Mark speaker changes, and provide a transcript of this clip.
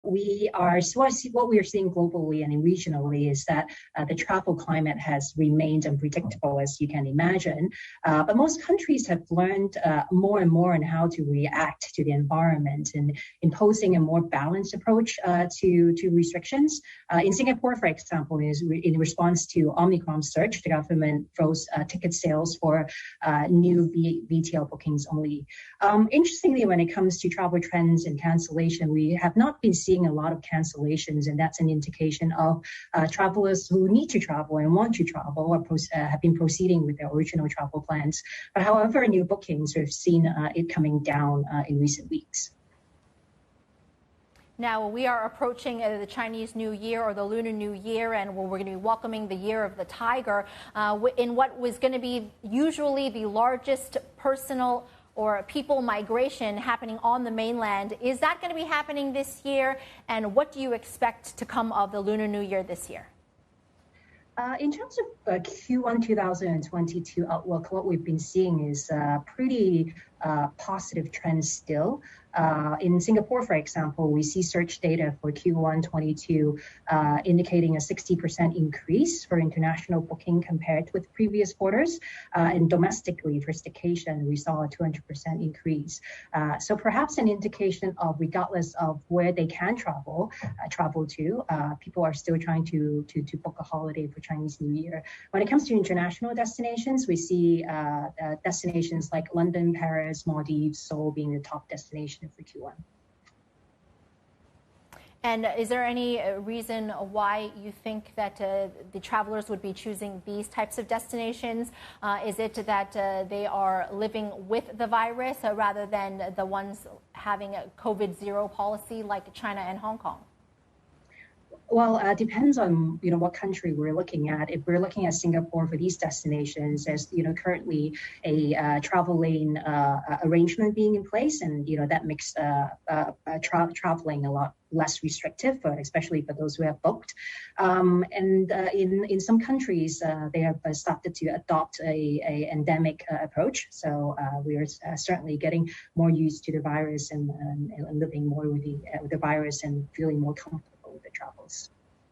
Speaker 1: what we are seeing globally and regionally is that the travel climate has remained unpredictable, as you can imagine. But most countries have learned more and more on how to react to the environment and imposing a more balanced approach to restrictions. In Singapore, for example, in response to Omicron surge, the government froze ticket sales for new VTL bookings only. Interestingly, when it comes to travel trends and cancellation, we have not been seeing a lot of cancellations, and that's an indication of travelers who need to travel and want to travel or have been proceeding with their original travel plans. But however, new bookings, we've seen it coming down in recent weeks.
Speaker 2: Now, we are approaching the Chinese New Year or the Lunar New Year, and we're going to be welcoming the Year of the Tiger in what was going to be usually the largest personal or people migration happening on the mainland. Is that going to be happening this year? And what do you expect to come of the Lunar New Year this year?
Speaker 1: In terms of Q1 2022 outlook, what we've been seeing is pretty positive trends still. In Singapore, for example, we see search data for Q1 22 indicating a 60% increase for international booking compared with previous quarters. And domestically, for staycation, we saw a 200% increase. So perhaps an indication of, regardless of where they can travel to, people are still trying to book a holiday for Chinese New Year. When it comes to international destinations, we see destinations like London, Paris, Maldives, Seoul being the top destination for Q1.
Speaker 2: And is there any reason why you think that the travelers would be choosing these types of destinations? Is it that they are living with the virus rather than the ones having a COVID-0 policy like China and Hong Kong?
Speaker 1: Well, depends on what country we're looking at. If we're looking at Singapore for these destinations, there's currently a travel lane arrangement being in place, and that makes traveling a lot less restrictive, especially for those who have booked. And in some countries, they have started to adopt a endemic approach. So we are certainly getting more used to the virus and living more with the virus and feeling more comfortable with the travels.